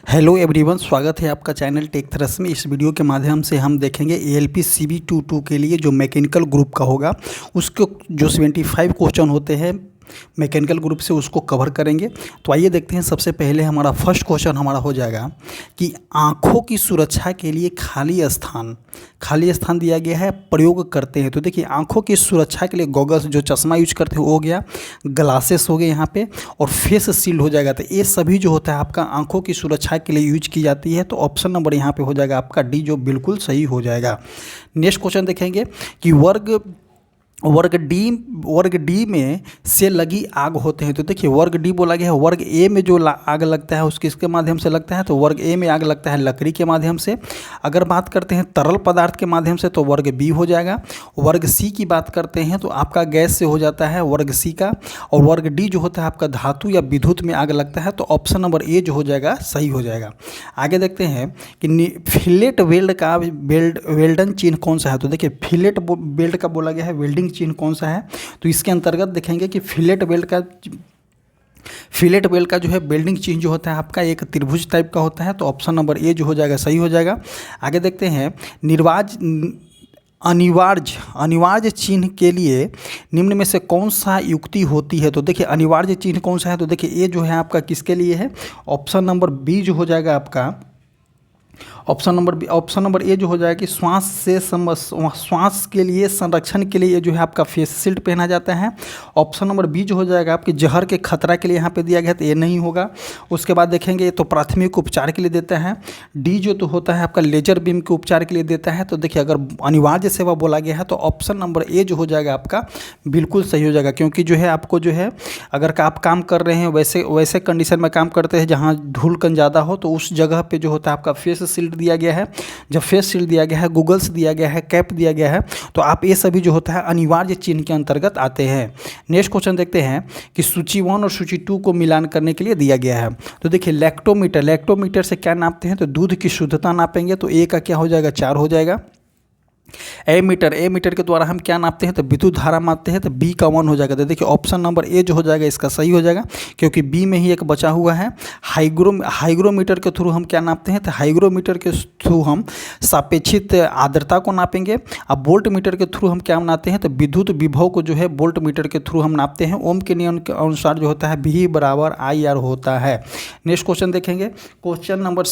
Hello everyone, स्वागत है आपका चैनल टेक थ्रस्ट में। इस वीडियो के माध्यम से हम देखेंगे एएलपी CB22 के लिए जो मैकेनिकल ग्रुप का होगा उसके जो 75 क्वेश्चन होते हैं मैकेनिकल ग्रुप से उसको कवर करेंगे। तो आइए देखते हैं। सबसे पहले हमारा फर्स्ट क्वेश्चन हमारा हो जाएगा कि आँखों की सुरक्षा के लिए खाली स्थान दिया गया है, प्रयोग करते हैं। तो देखिए, आँखों की सुरक्षा के लिए गॉगल्स जो चश्मा यूज करते हैं वो हो गया, ग्लासेस हो गए यहाँ पे, और फेस शील्ड हो जाएगा। तो ये सभी जो होता है आपका आँखों की सुरक्षा के लिए यूज की जाती है। तो ऑप्शन नंबर यहाँ पे हो जाएगा आपका डी, जो बिल्कुल सही हो जाएगा। नेक्स्ट क्वेश्चन देखेंगे कि वर्ग डी में से लगी आग होते हैं। तो देखिए, वर्ग डी बोला गया है। वर्ग ए में जो आग लगता है उसके इसके माध्यम से लगता है। तो वर्ग ए में आग लगता है लकड़ी के माध्यम से। अगर बात करते हैं तरल पदार्थ के माध्यम से तो वर्ग बी हो जाएगा। वर्ग सी की बात करते हैं तो आपका गैस से हो जाता है वर्ग सी का। और वर्ग डी जो होता है आपका धातु या विद्युत में आग लगता है। तो ऑप्शन नंबर ए जो हो जाएगा सही हो जाएगा। आगे देखते हैं कि फिलेट वेल्ड का वेल्डन चिन्ह कौन सा है। तो देखिए, फिलेट वेल्ड का बोला गया है, वेल्डिंग चिन्ह कौन सा है। तो इसके अंतर्गत देखेंगे कि फिलेट वेल्ड का जो है वेल्डिंग चिन्ह जो होता है आपका एक त्रिभुज टाइप का होता है। तो ऑप्शन नंबर ए जो हो जाएगा सही हो जाएगा। आगे देखते हैं अनिवार्य चिन्ह के लिए निम्न में से कौन सा युक्ति होती है। तो देखिए, अनिवार्य चिन्ह कौन सा है। तो देखिए, ये जो है आपका किसके लिए है। ऑप्शन नंबर बी जो हो जाएगा आपका ऑप्शन नंबर ए जो हो जाएगा कि श्वास के लिए संरक्षण के लिए ये जो है आपका फेस शील्ड पहना जाता है। ऑप्शन नंबर बी जो हो जाएगा आपके जहर के खतरा के लिए यहाँ पे दिया गया, तो ये नहीं होगा। उसके बाद देखेंगे तो प्राथमिक उपचार के लिए देता है। डी जो तो होता है आपका लेजर बीम के उपचार के लिए देता है। तो देखिए, अगर अनिवार्य सेवा बोला गया है तो ऑप्शन नंबर ए जो हो जाएगा आपका बिल्कुल सही हो जाएगा। क्योंकि जो है आपको जो है अगर आप काम कर रहे हैं वैसे कंडीशन में काम करते हैं जहाँ धूलकण ज़्यादा हो, तो उस जगह पर जो होता है आपका फेस शील्ड दिया गया है। जब फेस शील्ड दिया गया है, गूगल्स दिया गया है, कैप दिया गया है, तो आप ये सभी जो होता है अनिवार्य चिन्ह के अंतर्गत आते हैं। नेक्स्ट क्वेश्चन देखते हैं कि सूची 1 और सूची 2 को मिलान करने के लिए दिया गया है। तो देखिए, लैक्टोमीटर से क्या नापते हैं। तो दूध की शुद्धता नापेंगे। तो ए का क्या हो जाएगा 4 हो जाएगा। ए मीटर के द्वारा हम क्या नापते हैं। तो विद्युत धारा मापते हैं। तो बी का 1 हो जाएगा। तो देखिए, ऑप्शन नंबर ए जो हो जाएगा इसका सही हो जाएगा, क्योंकि बी में ही एक बचा हुआ है। हाइग्रोमीटर के थ्रू हम क्या नापते हैं। तो हाइग्रोमीटर के थ्रू हम सापेक्षित आर्द्रता को नापेंगे। अब वोल्ट मीटर के थ्रू हम क्या नापते हैं। तो विद्युत विभव को जो है वोल्ट मीटर के थ्रू हम नापते हैं। ओम के नियम के अनुसार जो होता है V बराबर IR होता है। नेक्स्ट क्वेश्चन देखेंगे, क्वेश्चन नंबर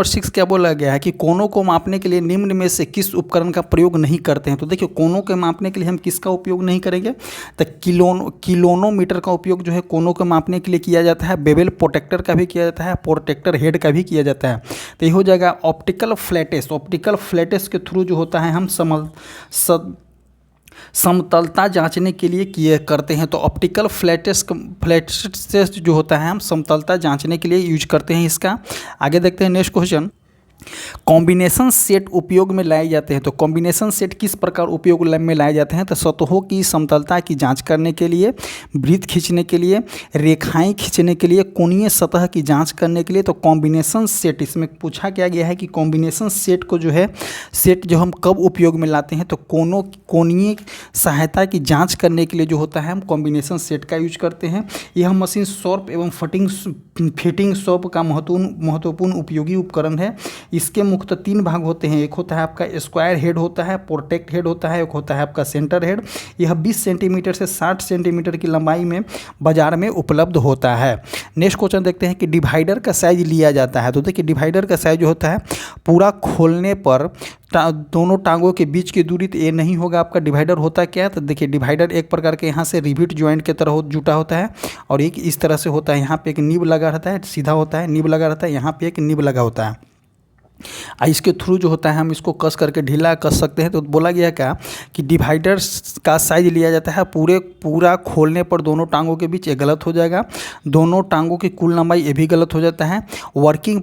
6 क्या बोला गया है कि कोनों को मापने के लिए निम्न में से किस उपकरण का प्रयोग नहीं करते हैं। तो देखिए, कोनों के मापने के लिए हम किसका उपयोग नहीं करेंगे। तो किलोनोमीटर का उपयोग जो है कोनों को मापने के लिए किया जाता है। बेवल प्रोटेक्टर का भी किया जाता है, प्रोटेक्टर हेड का भी किया जाता है। तो ये हो जाएगा ऑप्टिकल फ्लैटेस्ट के थ्रू जो होता है हम समतलता जांचने के लिए करते हैं। तो ऑप्टिकल फ्लैटेस्ट जो होता है हम समतलता जांचने के लिए यूज करते हैं इसका। आगे देखते हैं नेक्स्ट क्वेश्चन, कॉम्बिनेशन सेट उपयोग में लाए जाते हैं। तो कॉम्बिनेशन सेट किस प्रकार उपयोग में लाए जाते हैं। तो सतहों की समतलता की जांच करने के लिए, वृत्त खींचने के लिए, रेखाएं खींचने के लिए, कोणीय सतह की जांच करने के लिए। तो कॉम्बिनेशन सेट इसमें पूछा क्या गया है कि कॉम्बिनेशन सेट को जो है सेट हम कब उपयोग में लाते हैं। तो कोणीय सहायता की जाँच करने के लिए जो होता है हम कॉम्बिनेशन सेट का यूज करते हैं। यह मशीन शॉर्प एवं फिटिंग शॉप का महत्वपूर्ण उपयोगी उपकरण है। इसके मुख्यतः 3 भाग होते हैं। एक होता है आपका स्क्वायर हेड होता है, प्रोटेक्ट हेड होता है, एक होता है आपका सेंटर हेड। यह 20 सेंटीमीटर से 60 सेंटीमीटर की लंबाई में बाजार में उपलब्ध होता है। नेक्स्ट क्वेश्चन देखते हैं कि डिवाइडर का साइज लिया जाता है। तो देखिए, डिवाइडर का साइज जो होता है पूरा खोलने पर दोनों टांगों के बीच की दूरी, तो ये नहीं होगा आपका। डिवाइडर होता क्या है। तो देखिए, डिवाइडर एक प्रकार के यहाँ से रिविट जॉइंट के तरह जुटा होता है और एक इस तरह से होता है। यहाँ पे एक नीब लगा रहता है, सीधा होता है, नीब लगा रहता है, यहाँ पे एक नीब लगा होता है। इसके थ्रू जो होता है हम इसको कस करके ढीला कस सकते हैं। तो बोला गया क्या कि डिवाइडर का साइज लिया जाता है पूरा खोलने पर दोनों टांगों के बीच, ये गलत हो जाएगा। दोनों टांगों की कुल लंबाई, ये भी गलत हो जाता है। वर्किंग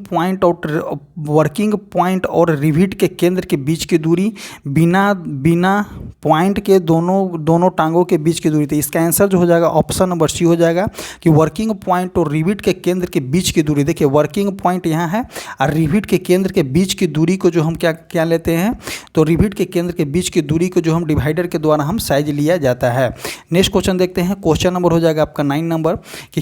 पॉइंट और रिविट के केंद्र के बीच की दूरी, बिना पॉइंट के दोनों टांगों के बीच की दूरी। तो इसका आंसर जो हो जाएगा ऑप्शन नंबर सी हो जाएगा कि वर्किंग पॉइंट और रिविट के केंद्र के बीच की दूरी। देखिए, वर्किंग पॉइंट यहाँ है और रिविट के केंद्र के बीच की दूरी को जो हम क्या लेते हैं। तो रिविट के केंद्र के बीच की दूरी को जो हम डिवाइडर के द्वारा हम साइज लिया जाता है। नेक्स्ट क्वेश्चन देखते हैं। क्वेश्चन नंबर हो जाएगा आपका 9 नंबर कि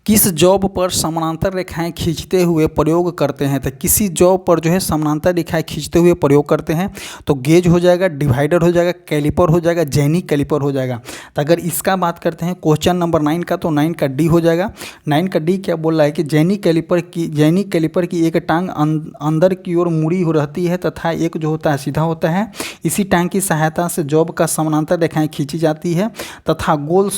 किस जॉब पर समानांतर रेखाएं खींचते हुए प्रयोग करते हैं? तो किसी जॉब पर जो है समानांतर रेखाएं खींचते हुए प्रयोग करते हैं तो गेज हो जाएगा, डिवाइडर हो जाएगा, कैलिपर हो जाएगा, जेनी कैलिपर हो जाएगा। तो अगर इसका बात करते हैं क्वेश्चन नंबर 9 का, तो 9 का डी हो जाएगा। 9 का डी क्या बोल रहा है कि जेनी कैलिपर की एक टांग अंदर की ओर मुड़ी हो रहती है तथा एक जो होता है सीधा होता है। इसी टांग की सहायता से जॉब का समानांतर रेखाएं खींची जाती है तथा गोल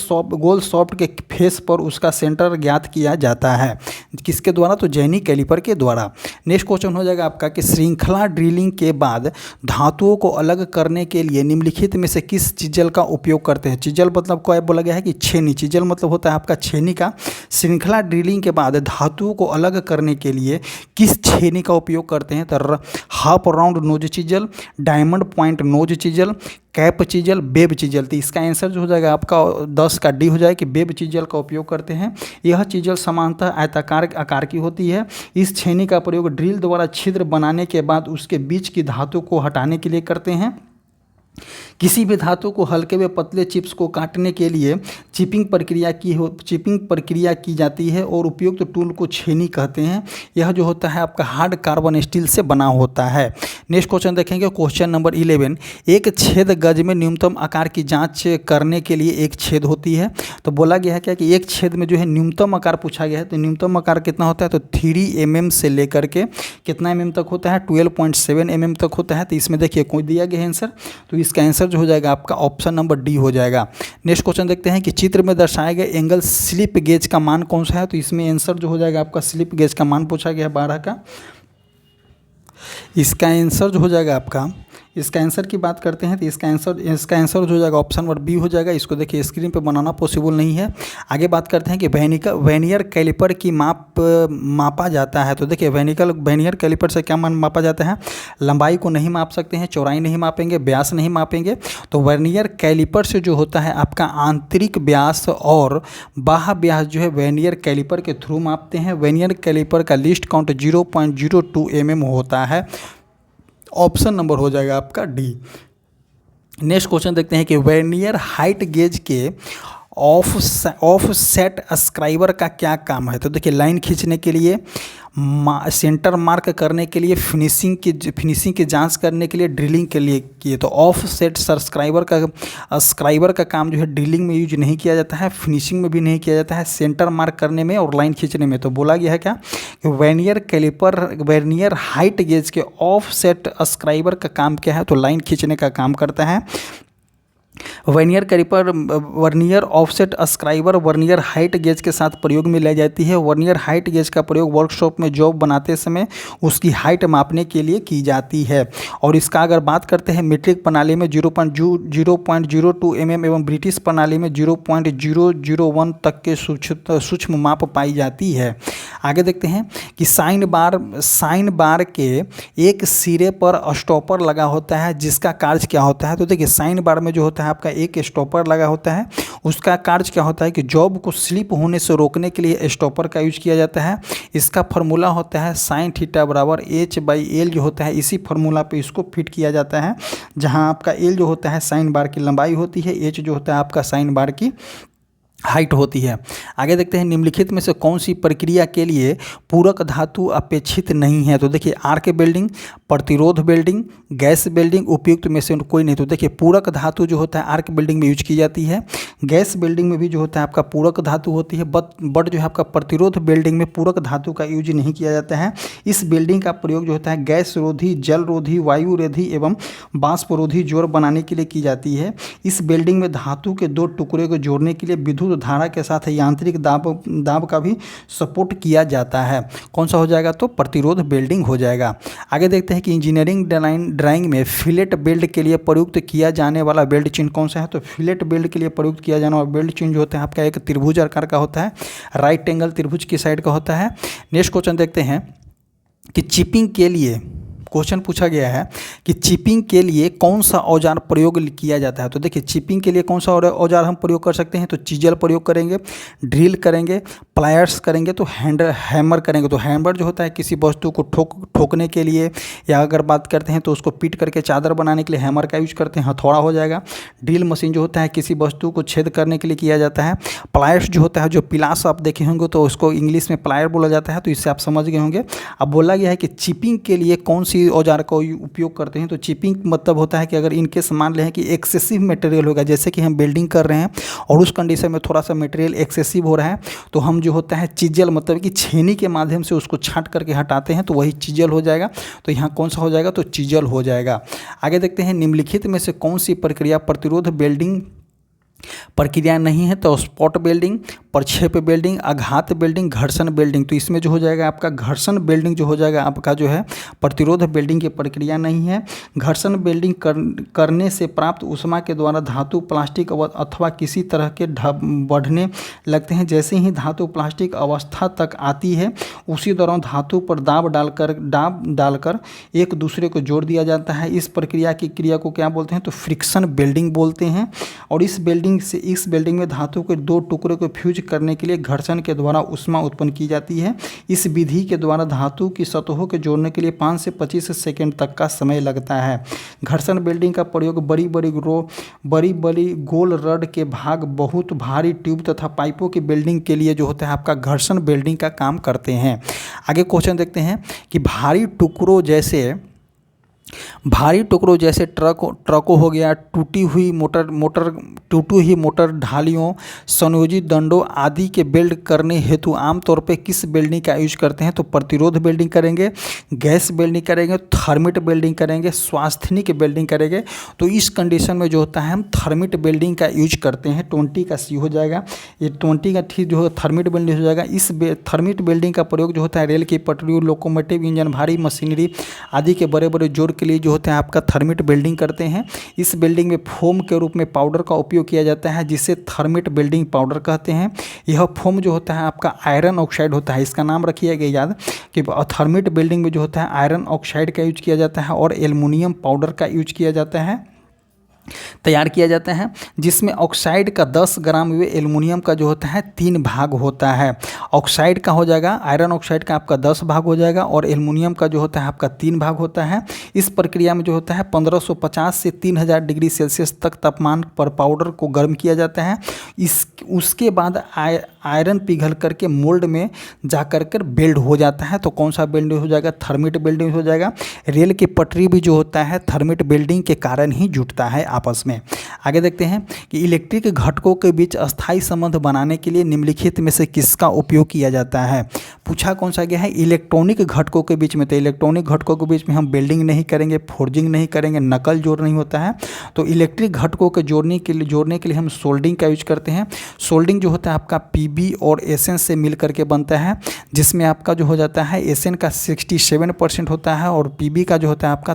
सॉफ्ट के फेस पर उसका सेंटर ज्ञात किया जाता है। किसके द्वारा? तो जेनी कैलिपर के द्वारा। नेक्स्ट क्वेश्चन हो जाएगा आपका कि श्रृंखला ड्रिलिंग के बाद धातुओं को अलग करने के लिए निम्नलिखित में से किस चीजल का उपयोग करते हैं? चीजल मतलब क्या बोला गया है कि छेनी। चीजल मतलब होता है आपका छेनी का। श्रृंखला ड्रिलिंग के बाद धातुओं को अलग करने के लिए किस छेनी का उपयोग करते हैं? तो half round nose chisel, diamond point nose chisel, cap chisel, web chisel. तो इसका आंसर जो हो जाएगा आपका 10 का डी हो जाएगा कि बेब चीजल का उपयोग करते हैं। यह चीजल सामान्यतः आयताकार आकार की होती है। इस छेनी का प्रयोग ड्रिल द्वारा छिद्र बनाने के बाद उसके बीच की धातु को हटाने के लिए करते हैं। किसी भी धातु को हल्के व पतले चिप्स को काटने के लिए चिपिंग प्रक्रिया की जाती है और उपयुक्त टूल को छेनी कहते हैं। यह जो होता है आपका हार्ड कार्बन स्टील से बना होता है। नेक्स्ट क्वेश्चन देखेंगे, क्वेश्चन नंबर 11। एक छेद गज में न्यूनतम आकार की जांच करने के लिए एक छेद होती है। तो बोला गया है क्या कि एक छेद में जो है न्यूनतम आकार पूछा गया है। तो न्यूनतम आकार कितना होता है? तो 3 mm से लेकर के कितना mm तक होता है? 12.7 mm तक होता है। तो इसमें देखिए कोई दिया गया है आंसर, तो इसका आंसर जो हो जाएगा आपका ऑप्शन नंबर डी हो जाएगा। नेक्स्ट क्वेश्चन देखते हैं कि चित्र में दर्शाए गए एंगल स्लिप गेज का मान कौन सा है? तो इसमें आंसर जो हो जाएगा आपका स्लिप गेज का मान पूछा गया है 12 का। इसका आंसर जो हो जाएगा आपका, इसका आंसर की बात करते हैं तो इसका आंसर जो हो जाएगा ऑप्शन नंबर बी हो जाएगा। इसको देखिए स्क्रीन पे बनाना पॉसिबल नहीं है। आगे बात करते हैं कि वेनियर कैलिपर की मापा जाता है। तो देखिए वेनियर कैलिपर से क्या मापा जाता है? लंबाई को नहीं माप सकते हैं, चौड़ाई नहीं मापेंगे, व्यास नहीं मापेंगे। तो वेनियर कैलिपर से जो होता है आपका आंतरिक व्यास और बाह्य व्यास जो है वेनियर कैलिपर के थ्रू मापते हैं। वेनियर कैलिपर का लीस्ट काउंट 0.02 mm होता है। ऑप्शन नंबर हो जाएगा आपका डी। नेक्स्ट क्वेश्चन देखते हैं कि वर्नियर हाइट गेज के ऑफसेट स्क्राइबर का क्या काम है? तो देखिए लाइन खींचने के लिए, सेंटर मार्क करने के लिए, फिनिशिंग की जांच करने के लिए, ड्रिलिंग के लिए किए। तो ऑफसेट स्क्राइबर का काम जो है ड्रिलिंग में यूज नहीं किया जाता है, फिनिशिंग में भी नहीं किया जाता है, सेंटर मार्क करने में और लाइन खींचने में। तो बोला गया है क्या कि वर्नियर हाइट गेज के ऑफसेट स्क्राइबर का काम क्या है? तो लाइन खींचने का काम करता है। Vernier offset scriber vernier height gauge के साथ प्रयोग में लाई जाती है। वर्नियर हाइट गेज का प्रयोग वर्कशॉप में जॉब बनाते समय उसकी हाइट मापने के लिए की जाती है। और इसका अगर बात करते हैं मीट्रिक प्रणाली में 0.02 mm एवं ब्रिटिश प्रणाली में 0.001 तक के सूक्ष्म माप पाई जाती है। आगे देखते हैं कि साइन बार के एक सिरे पर स्टॉपर लगा होता है जिसका कार्य क्या होता है? तो देखिए साइन बार में जो होता है आपका एक स्टॉपर लगा होता है, उसका कार्य क्या होता है कि जॉब को स्लिप होने से रोकने के लिए स्टॉपर का यूज किया जाता है। इसका फार्मूला होता है साइन थीटा बराबर H/L जो होता है, इसी फार्मूला पे इसको फिट किया जाता है। जहां आपका L जो होता है साइन बार की लंबाई होती है, H जो होता है आपका साइन बार की हाइट होती है। आगे देखते हैं निम्नलिखित में से कौन सी प्रक्रिया के लिए पूरक धातु अपेक्षित नहीं है? तो देखिए आर्क वेल्डिंग, प्रतिरोध वेल्डिंग, गैस वेल्डिंग, उपयुक्त में से कोई नहीं। तो देखिए पूरक धातु जो होता है आर्क वेल्डिंग में यूज की जाती है। गैस वेल्डिंग में भी जो होता है आपका पूरक धातु होती है, बट जो है आपका प्रतिरोध वेल्डिंग में पूरक धातु का यूज नहीं किया जाता है। इस वेल्डिंग का प्रयोग जो होता है गैस रोधी, जल रोधी, वायु रोधी एवं बाष्प रोधी जोड़ बनाने के लिए की जाती है। इस वेल्डिंग में धातु के दो टुकड़े को जोड़ने के लिए विद्युत धारा के साथ यांत्रिक दाब का भी सपोर्ट किया जाता है। कौन सा हो जाएगा? तो प्रतिरोध वेल्डिंग हो जाएगा। आगे देखते हैं कि इंजीनियरिंग ड्राइंग में फिलेट वेल्ड के लिए प्रयुक्त किया जाने वाला वेल्ड चिन्ह कौन सा है? तो फिलेट वेल्ड के लिए प्रयुक्त किया जाने वाला वेल्ड चिन्ह जो होता है आपका एक त्रिभुज आकार का होता है, राइट एंगल त्रिभुज की साइड का होता है। नेक्स्ट क्वेश्चन देखते हैं कि चिपिंग के लिए क्वेश्चन पूछा गया है कि चिपिंग के लिए कौन सा औजार प्रयोग किया जाता है। तो देखिए चिपिंग के लिए कौन सा औजार हम प्रयोग कर सकते हैं, तो चीजल प्रयोग करेंगे, ड्रिल करेंगे, प्लायर्स करेंगे, तो हैमर करेंगे। तो हैमर जो होता है किसी वस्तु को ठोकने के लिए, या अगर बात करते हैं तो उसको पीट करके चादर बनाने के लिए हैमर का यूज करते हैं, हथौड़ा हो जाएगा। ड्रिल मशीन जो होता है किसी वस्तु को छेद करने के लिए किया जाता है। प्लायर्स जो होता है, जो पिलास आप देखे होंगे तो उसको इंग्लिश में प्लायर बोला जाता है, तो इससे आप समझ गए होंगे। अब बोला गया है कि चिपिंग के लिए कौन सी औजार का उपयोग करते हैं। तो चिपिंग मतलब होता है कि अगर इनके मान लें कि एक्सेसिव मटेरियल होगा, जैसे कि हम बिल्डिंग कर रहे हैं और उस कंडीशन में थोड़ा सा मटेरियल एक्सेसिव हो रहा है, तो हम जो होता है चिजल मतलब कि छेनी के माध्यम से उसको छांट करके हटाते हैं, तो वही चिजल हो जाएगा। तो यहाँ कौन सा हो जाएगा, तो चिजल हो जाएगा। आगे देखते हैं निम्नलिखित में से कौन सी प्रक्रिया प्रतिरोध बिल्डिंग प्रक्रिया नहीं है। तो स्पॉट बिल्डिंग, प्रक्षेप बिल्डिंग, आघात बिल्डिंग, घर्षण बिल्डिंग। तो इसमें जो हो जाएगा आपका घर्षण बिल्डिंग जो हो जाएगा आपका जो है प्रतिरोध बिल्डिंग की प्रक्रिया नहीं है। घर्षण बिल्डिंग करने से प्राप्त ऊष्मा के द्वारा धातु, प्लास्टिक अथवा किसी तरह के बढ़ने लगते हैं। जैसे ही धातु प्लास्टिक अवस्था तक आती है, उसी दौरान धातु पर दाब डालकर एक दूसरे को जोड़ दिया जाता है। इस प्रक्रिया की क्रिया को क्या बोलते हैं, तो फ्रिक्शन बिल्डिंग बोलते हैं। और इस बिल्डिंग में धातु के दो टुकड़े को फ्यूज करने के लिए घर्षण के द्वारा ऊष्मा उत्पन्न की जाती है। इस विधि के द्वारा धातु की सतहों के जोड़ने के लिए 5 से 25 सेकंड तक का समय लगता है। घर्षण बिल्डिंग का प्रयोग बड़ी बड़ी गोल रड के भाग, बहुत भारी ट्यूब तथा पाइपों की बिल्डिंग के लिए जो होता है आपका घर्षण बिल्डिंग का काम करते हैं। आगे क्वेश्चन देखते हैं कि भारी टुकड़ों जैसे ट्रकों हो गया, टूटी हुई मोटर ढालियों, संयोजित दंडों आदि के बिल्ड करने हेतु आमतौर पे किस बिल्डिंग का यूज करते हैं। तो प्रतिरोध बिल्डिंग करेंगे, गैस बिल्डिंग करेंगे, थर्मिट बिल्डिंग करेंगे, स्वास्थ्यनिक बिल्डिंग करेंगे। तो इस कंडीशन में जो होता है हम थर्मिट बिल्डिंग का यूज करते हैं। 20 का सी हो जाएगा, ये 20 का ठीक जो है थर्मिट बिल्डिंग हो जाएगा। इस थर्मिट बिल्डिंग का प्रयोग जो होता है रेल की पटरियों, लोकोमोटिव इंजन, भारी मशीनरी आदि के बड़े बड़े जोड़ के लिए जो होते हैं आपका थर्मिट बिल्डिंग करते हैं। इस बिल्डिंग में फोम के रूप में पाउडर का उपयोग किया जाता है, जिसे थर्मिट बिल्डिंग पाउडर कहते हैं। यह फोम जो होता है आपका आयरन ऑक्साइड होता है, इसका नाम रखिएगा याद कि थर्मिट बिल्डिंग में जो होता है आयरन ऑक्साइड का यूज किया जाता है और एल्युमिनियम पाउडर का यूज किया जाता है, तैयार किया जाता है, जिसमें ऑक्साइड का 10 ग्राम वे एल्युमिनियम का जो होता है 3 भाग होता है। ऑक्साइड का हो जाएगा, आयरन ऑक्साइड का आपका 10 भाग हो जाएगा और एल्युमिनियम का जो होता है आपका 3 भाग होता है। इस प्रक्रिया में जो होता है 1550 से 3000 डिग्री सेल्सियस तक तापमान पर पाउडर को गर्म किया जाता है। उसके बाद आयरन पिघल करके मोल्ड में जा कर बिल्ड हो जाता है। तो कौन सा बिल्डिंग हो जाएगा, थर्मिट बिल्डिंग हो जाएगा। रेल की पटरी भी जो होता है थर्मिट बिल्डिंग के कारण ही जुटता है आपस में। आगे देखते हैं कि इलेक्ट्रिक घटकों के बीच अस्थायी संबंध बनाने के लिए निम्नलिखित में से किसका उपयोग किया जाता है। पूछा कौन सा गया है, इलेक्ट्रॉनिक घटकों के बीच में। तो इलेक्ट्रॉनिक घटकों के बीच में हम बिल्डिंग नहीं करेंगे, फोर्जिंग नहीं करेंगे, नकल जोड़ नहीं होता है। तो इलेक्ट्रिक घटकों के जोड़ने के लिए हम सोल्डिंग का यूज करते हैं। सोल्डिंग जो होता है आपका पीबी और एसएन से मिल करके बनता है, जिसमें आपका जो हो जाता है एसएन का 67% होता है और पीबी का जो होता है आपका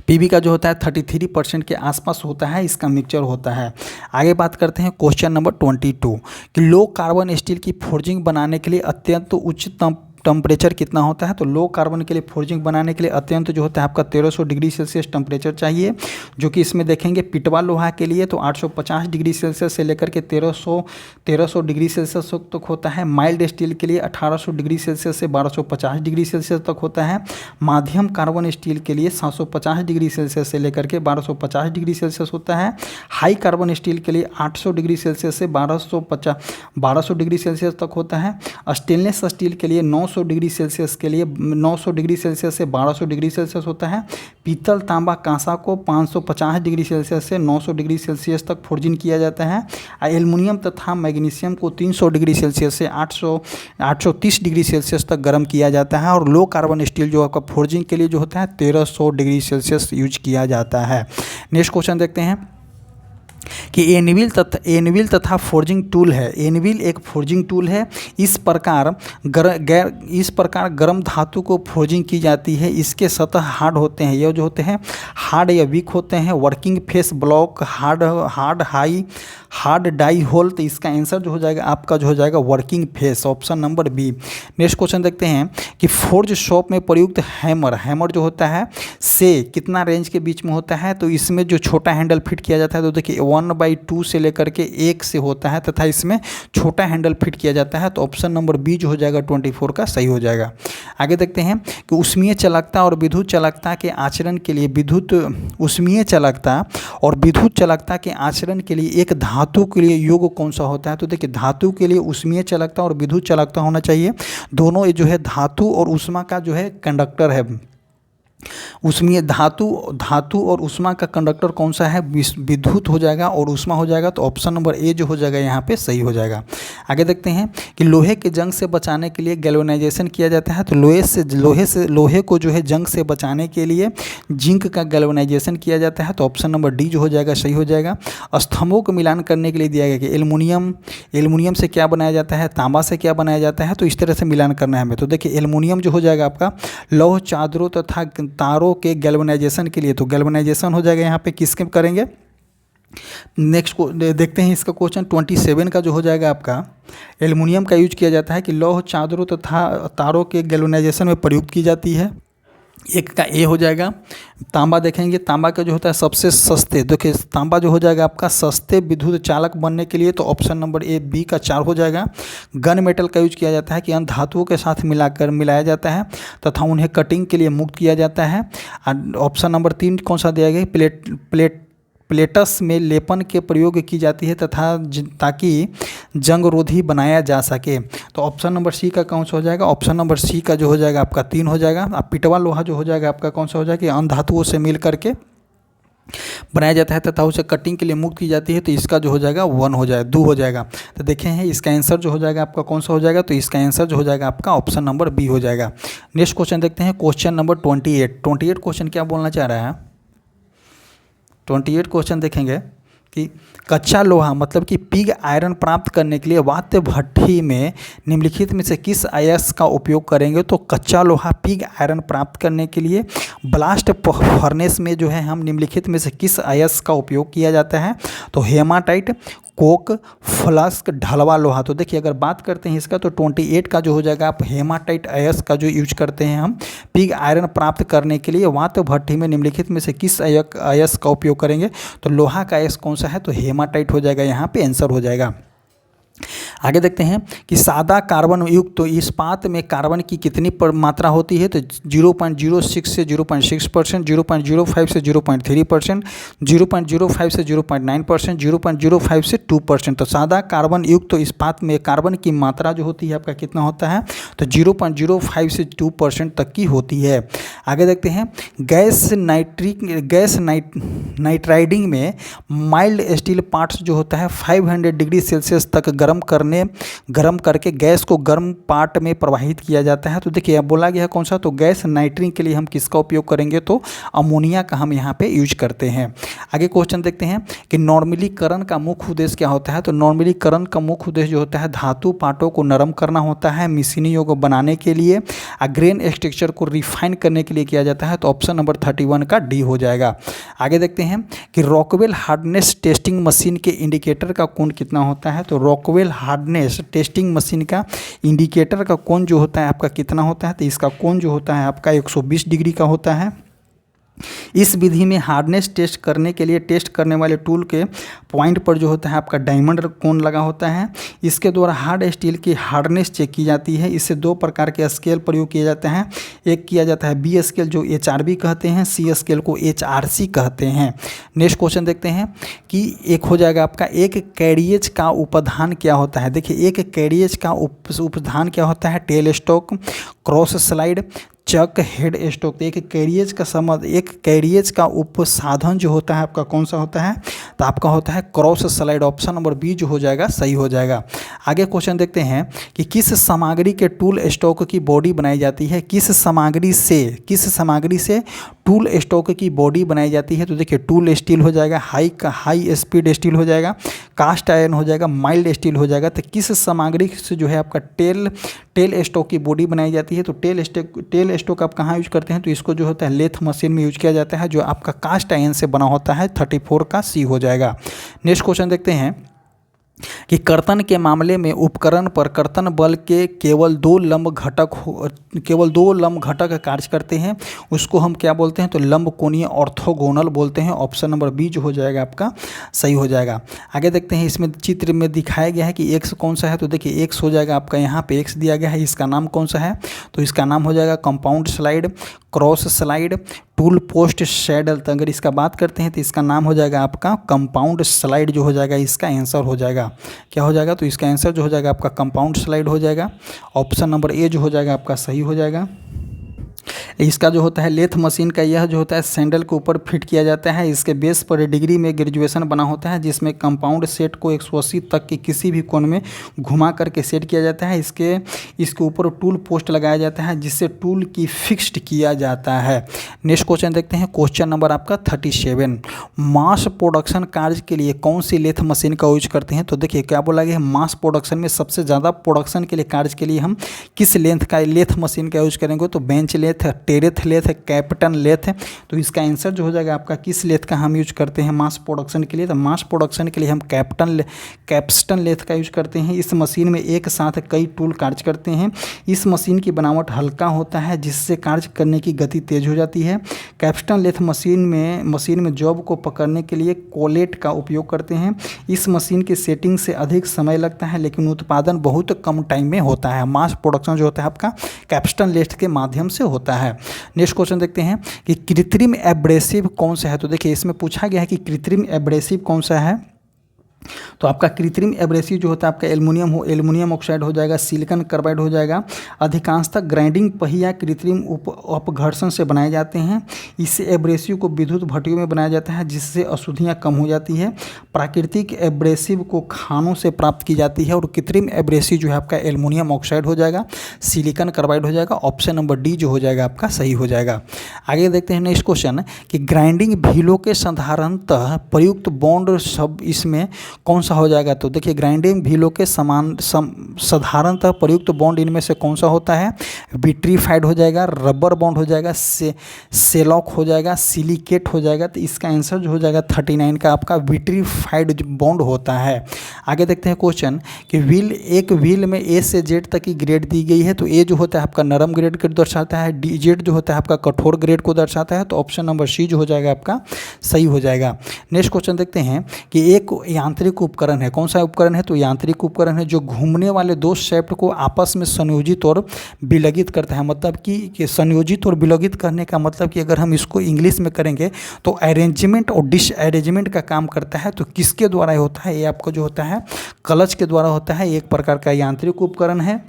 33% के आसपास होता है, इसका मिक्सचर होता है। आगे बात करते हैं क्वेश्चन नंबर 22 कि लो कार्बन स्टील की फोर्जिंग बनाने के लिए अत्यंत उच्च टेम्परेचर कितना होता है। तो लो कार्बन के लिए फोर्जिंग बनाने के लिए अत्यंत जो होता है आपका 1300 डिग्री सेल्सियस टेम्परेचर चाहिए, जो कि इसमें देखेंगे पिटवा लोहा के लिए तो 850 डिग्री सेल्सियस से लेकर के 1300 डिग्री सेल्सियस तक होता है। माइल्ड स्टील के लिए 1800 डिग्री सेल्सियस से 1250 डिग्री सेल्सियस तक होता है। माध्यम कार्बन स्टील के लिए 750 डिग्री सेल्सियस से लेकर के 1250 डिग्री सेल्सियस होता है। हाई कार्बन स्टील के लिए 800 डिग्री सेल्सियस से 1200 डिग्री सेल्सियस तक होता है। स्टेनलेस स्टील के लिए 900 डिग्री सेल्सियस से 1200 डिग्री सेल्सियस होता है। पीतल, तांबा, कांसा को 550 डिग्री सेल्सियस से 900 डिग्री सेल्सियस तक फोर्जिंग किया जाता है। एल्युमिनियम तथा मैग्नीशियम को 300 डिग्री सेल्सियस से 830 डिग्री सेल्सियस तक गर्म किया जाता है। और लो कार्बन स्टील जो आपका फोर्जिंग के लिए जो होता है 1300 डिग्री सेल्सियस यूज किया जाता है। नेक्स्ट क्वेश्चन देखते हैं कि एनविल तथा फोर्जिंग टूल है। एनविल एक फोर्जिंग टूल है। इस प्रकार गर्म धातु को फोर्जिंग की जाती है। इसके सतह हार्ड होते हैं, ये जो होते हैं हार्ड या वीक होते हैं। Working face block hard die hole. तो इसका आंसर जो हो जाएगा आपका जो हो जाएगा working face, option number B. Next question देखते हैं कि फोर्ज शॉप में प्रयुक्त हैमर जो होता है से कितना रेंज के बीच में होता है। तो इसमें जो छोटा हैंडल फिट किया जाता है तो देखिए 1/2 से लेकर के 1 से होता है तथा इसमें छोटा हैंडल फिट किया जाता है। तो ऑप्शन नंबर बी जो हो जाएगा 24 का सही हो जाएगा। आगे देखते हैं कि ऊष्मीय चालकता और विद्युत चालकता के आचरण के लिए ऊष्मीय चालकता और विद्युत चालकता के आचरण के लिए एक धातु के लिए योग कौन सा होता है। तो देखिए धातु के लिए ऊष्मीय चालकता और विद्युत चालकता होना चाहिए। दोनों ये जो है धातु और ऊष्मा का जो है कंडक्टर है। उसमें धातु और ऊष्मा का कंडक्टर कौन सा है, विद्युत हो जाएगा और ऊष्मा हो जाएगा। तो ऑप्शन नंबर ए जो हो जाएगा यहाँ पे सही हो जाएगा। आगे देखते हैं कि लोहे के जंग से बचाने के लिए गैल्वेनाइजेशन किया जाता है। तो लोहे को जो है जंग से बचाने के लिए जिंक का गैल्वेनाइजेशन किया जाता है। तो ऑप्शन नंबर डी जो हो जाएगा सही हो जाएगा। स्तंभों को मिलान करने के लिए दिया गया कि एल्युमिनियम से क्या बनाया जाता है, तांबा से क्या बनाया जाता है। तो इस तरह से मिलान करना है हमें। तो देखिए एल्युमिनियम जो हो जाएगा आपका लौह चादरों तथा तारों के गैल्वेनाइजेशन के लिए। तो गैल्वेनाइजेशन हो जाएगा यहाँ पे किसके करेंगे। नेक्स्ट को देखते हैं इसका क्वेश्चन 27 का जो हो जाएगा आपका एल्युमिनियम का यूज किया जाता है कि लौह चादरों तथा तारों के गैल्वेनाइजेशन में प्रयुक्त की जाती है। एक का ए हो जाएगा। तांबा देखेंगे, तांबा का जो होता है सबसे सस्ते, देखिए तांबा जो हो जाएगा आपका सस्ते विद्युत चालक बनने के लिए। तो ऑप्शन नंबर ए बी का 4 हो जाएगा। गन मेटल का यूज किया जाता है कि अन्य धातुओं के साथ मिलाया जाता है तथा उन्हें कटिंग के लिए मुक्त किया जाता है। ऑप्शन नंबर 3 कौन सा दिया गया, प्लेटस में लेपन के प्रयोग की जाती है तथा ताकि जंगरोधी बनाया जा सके। तो ऑप्शन नंबर सी का कौन सा हो जाएगा, ऑप्शन नंबर सी का जो हो जाएगा आपका 3 हो जाएगा। अब पिटवा लोहा जो हो जाएगा आपका कौन सा हो जाएगा, अन्य धातुओं से मिल करके बनाया जाता है तथा उसे कटिंग के लिए मुक्त की जाती है। तो इसका जो हो जाएगा 1 हो जाएगा, 2 हो जाएगा। तो देखें हैं इसका आंसर जो हो जाएगा आपका कौन सा हो जाएगा। तो इसका आंसर जो हो जाएगा आपका ऑप्शन नंबर बी हो जाएगा। नेक्स्ट क्वेश्चन देखते हैं क्वेश्चन नंबर 28 क्वेश्चन क्या बोलना चाह रहा है। 28 क्वेश्चन देखेंगे कि कच्चा लोहा मतलब कि पिग आयरन प्राप्त करने के लिए वात्य भट्ठी में निम्नलिखित में से किस अयस्क का उपयोग करेंगे। तो कच्चा लोहा पिग आयरन प्राप्त करने के लिए ब्लास्ट फर्नेस में जो है हम निम्नलिखित में से किस अयस्क का उपयोग किया जाता है। तो हेमाटाइट, कोक, फ्लास्क, ढलवा लोहा। तो देखिए अगर बात करते हैं इसका तो 28 का जो हो जाएगा आप हेमाटाइट अयस्क का जो यूज करते हैं हम पिग आयरन प्राप्त करने के लिए वात्य भट्ठी में निम्नलिखित में से किस अयस्क का उपयोग करेंगे। तो लोहा का अयस्क कौन सा है, तो हेमाटाइट हो जाएगा, यहाँ पे आंसर हो जाएगा। आगे देखते हैं कि सादा कार्बन युक्त तो इस्पात में कार्बन की कितनी मात्रा होती है। तो 0.06 से 0.6%, 0.05 से 0.3%, 0.05 से 0.9%, 0.05 से 2%। तो सादा कार्बन युक्त तो इस्पात में कार्बन की मात्रा जो होती है आपका कितना होता है, तो 0.05 से 2% तक की होती है। आगे देखते हैं गैस नाइट्राइडिंग में माइल्ड स्टील पार्ट्स जो होता है 500 डिग्री सेल्सियस तक गर्म करके गैस को गर्म पार्ट में प्रवाहित किया जाता है। तो देखिए अब बोला गया है कौन सा, तो गैस नाइट्रिंग के लिए हम किसका उपयोग करेंगे, तो अमोनिया का हम यहाँ पे यूज करते हैं। आगे क्वेश्चन देखते हैं कि नॉर्मलीकरण का मुख्य उद्देश्य क्या होता है। तो नॉर्मलीकरण का मुख्य उद्देश्य जो होता है धातु पार्टों को नरम करना होता है, मशीनी योग्य बनाने के लिए, ग्रेन स्ट्रक्चर को रिफाइन करने के लिए किया जाता है। तो ऑप्शन नंबर 31 का डी हो जाएगा। आगे देखते हैं कि रॉकवेल हार्डनेस टेस्टिंग मशीन के इंडिकेटर का कोण कितना होता है। तो रॉकवेल हार्डनेस टेस्टिंग मशीन का इंडिकेटर का कोण जो होता है आपका कितना होता है, तो इसका कोण जो होता है आपका 120 डिग्री का होता है। इस विधि में हार्डनेस टेस्ट करने के लिए टेस्ट करने वाले टूल के पॉइंट पर जो होता है आपका डायमंड कोण लगा होता है। इसके द्वारा हार्ड स्टील की हार्डनेस चेक की जाती है। इससे 2 प्रकार के स्केल प्रयोग किए जाते हैं। एक किया जाता है बी स्केल जो HRB कहते हैं, सी स्केल को HRC कहते हैं। नेक्स्ट क्वेश्चन देखते हैं कि एक हो जाएगा आपका एक कैरियज का उपादान क्या होता है। देखिए एक कैरियज का उपादान क्या होता है, टेल स्टॉक, क्रॉस स्लाइड, चक, हेड स्टॉक। एक कैरियज का उपसाधन जो होता है आपका कौन सा होता है, तो आपका होता है cross slide. Option number B जो हो जाएगा सही हो जाएगा। आगे क्वेश्चन देखते हैं कि किस सामग्री के टूल स्टॉक की बॉडी बनाई जाती है। किस सामग्री से टूल स्टॉक की बॉडी बनाई जाती है तो देखिए टूल स्टील हो जाएगा, हाई स्पीड स्टील हो जाएगा, कास्ट आयरन हो जाएगा, माइल्ड स्टील हो जाएगा। तो किस सामग्री से जो है आपका टेल स्टॉक की बॉडी बनाई जाती है? तो टेल स्टॉक आप कहाँ यूज करते हैं? तो इसको जो होता है लेथ मशीन में यूज किया जाता है, जो आपका कास्ट आयरन से बना होता है। 34 का सी हो जाएगा। नेक्स्ट क्वेश्चन देखते हैं कि कर्तन के मामले में उपकरण पर कर्तन बल के केवल दो लंब घटक कार्य करते हैं, उसको हम क्या बोलते हैं? तो लंब कोणीय ऑर्थोगोनल बोलते हैं। ऑप्शन नंबर बी जो हो जाएगा आपका सही हो जाएगा। आगे देखते हैं, इसमें चित्र में दिखाया गया है कि एक्स कौन सा है? तो देखिए एक्स हो जाएगा आपका, यहाँ पे एक्स दिया गया है, इसका नाम कौन सा है? तो इसका नाम हो जाएगा compound slide, cross slide, tool post saddle. तो अगर इसका बात करते हैं तो इसका नाम हो जाएगा आपका कंपाउंड स्लाइड जो हो जाएगा, इसका आंसर हो जाएगा क्या हो जाएगा? तो इसका आंसर जो हो जाएगा आपका कंपाउंड स्लाइड हो जाएगा। ऑप्शन नंबर ए जो हो जाएगा आपका सही हो जाएगा। इसका जो होता है लेथ मशीन का, यह जो होता है सैंडल के ऊपर फिट किया जाता है। इसके बेस पर डिग्री में ग्रेजुएशन बना होता है, जिसमें कंपाउंड सेट को 180 तक के किसी भी कोण में घुमा करके सेट किया जाता है। इसके ऊपर टूल पोस्ट लगाया जाता है, जिससे टूल की फिक्स्ड किया जाता है। नेक्स्ट क्वेश्चन देखते हैं, क्वेश्चन नंबर आपका 37। मास प्रोडक्शन कार्य के लिए कौन सी लेथ मशीन का यूज करते हैं? तो देखिए क्या बोला गया है, मास प्रोडक्शन में सबसे ज़्यादा प्रोडक्शन के लिए कार्य के लिए हम किस लेथ मशीन का यूज करेंगे? तो बेंच लेथ, टेरेथ लेथ है, कैप्टन लेथ है। तो इसका आंसर जो हो जाएगा आपका किस लेथ का हम यूज करते हैं मास प्रोडक्शन के लिए? तो मास प्रोडक्शन के लिए हम कैप्स्टन लेथ का यूज करते हैं। इस मशीन में एक साथ कई टूल कार्य करते हैं। इस मशीन की बनावट हल्का होता है, जिससे कार्य करने की गति तेज हो जाती है। कैप्स्टन लेथ मशीन में जॉब को पकड़ने के लिए कोलेट का उपयोग करते हैं। इस मशीन की सेटिंग से अधिक समय लगता है, लेकिन उत्पादन बहुत कम टाइम में होता है। मास प्रोडक्शन जो होता है आपका कैप्स्टन लेथ के माध्यम से होता है। नेक्स्ट क्वेश्चन देखते हैं कि कृत्रिम एब्रेसिव कौन सा है? तो देखिए इसमें पूछा गया है कि कृत्रिम एब्रेसिव कौन सा है। तो आपका कृत्रिम एब्रेसिव जो होता है आपका एल्युमिनियम ऑक्साइड हो जाएगा, सिलिकॉन कार्बाइड हो जाएगा। अधिकांशतः ग्राइंडिंग पहिया कृत्रिम अपघर्षण से बनाए जाते हैं। इससे एब्रेसिव को विद्युत भट्टियों में बनाया जाता है, जिससे अशुद्धियाँ कम हो जाती है। प्राकृतिक एब्रेसिव को खानों से प्राप्त की जाती है, और कृत्रिम एब्रेसिव जो है आपका एल्युमिनियम ऑक्साइड हो जाएगा, सिलिकॉन कार्बाइड हो जाएगा। ऑप्शन नंबर डी जो हो जाएगा आपका सही हो जाएगा। आगे देखते हैं नेक्स्ट क्वेश्चन कि ग्राइंडिंग व्हीलों के साधारणतः प्रयुक्त बॉन्ड सब इसमें कौन सा हो जाएगा? तो देखिए ग्राइंडिंग व्हीलों के साधारणतः प्रयुक्त बॉन्ड इनमें से कौन सा होता है? विट्रीफाइड हो जाएगा, रबर बॉन्ड हो जाएगा, सेलॉक हो जाएगा, सिलिकेट हो जाएगा। तो इसका आंसर जो हो जाएगा 39 का आपका विट्रीफाइड बॉन्ड होता है। आगे देखते हैं क्वेश्चन कि एक व्हील में ए से जेड तक की ग्रेड दी गई है। तो ए जो होता है आपका नरम ग्रेड को दर्शाता है, डी जेड जो होता है आपका कठोर ग्रेड को दर्शाता है। तो ऑप्शन नंबर सी जो हो जाएगा आपका सही हो जाएगा। नेक्स्ट क्वेश्चन देखते हैं कि एक यांत्रिक उपकरण है, कौन सा उपकरण है? तो यांत्रिक उपकरण है जो घूमने वाले दो शाफ्ट को आपस में संयोजित और विलगित करता है। मतलब कि संयोजित और विलगित करने का मतलब कि अगर हम इसको इंग्लिश में करेंगे तो अरेंजमेंट और डिसअरेंजमेंट का काम करता है। तो किसके द्वारा होता है? ये आपको जो होता है क्लच के द्वारा होता है। एक प्रकार का यांत्रिक उपकरण है।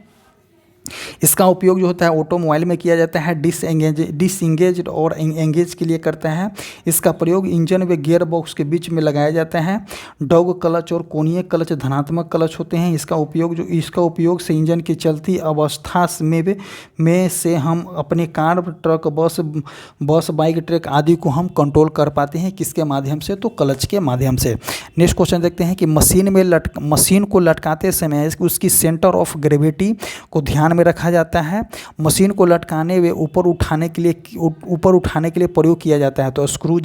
इसका उपयोग जो होता है ऑटोमोबाइल में किया जाता है, डिसएंगेज और एंगेज के लिए करता है। इसका प्रयोग इंजन व गियर बॉक्स के बीच में लगाया जाता है। डॉग क्लच और कोणीय क्लच धनात्मक क्लच होते हैं। इसका उपयोग से इंजन की चलती अवस्था में से हम अपने कार, ट्रक, बस, बाइक, ट्रक आदि को हम कंट्रोल कर पाते हैं। किसके माध्यम से? तो क्लच के माध्यम से। नेक्स्ट क्वेश्चन देखते हैं कि मशीन को लटकाते समय उसकी सेंटर ऑफ ग्रेविटी को ध्यान में रखा जाता है। मशीन को लटकाने व ऊपर उठाने के लिए प्रयोग किया जाता है। तो स्क्रू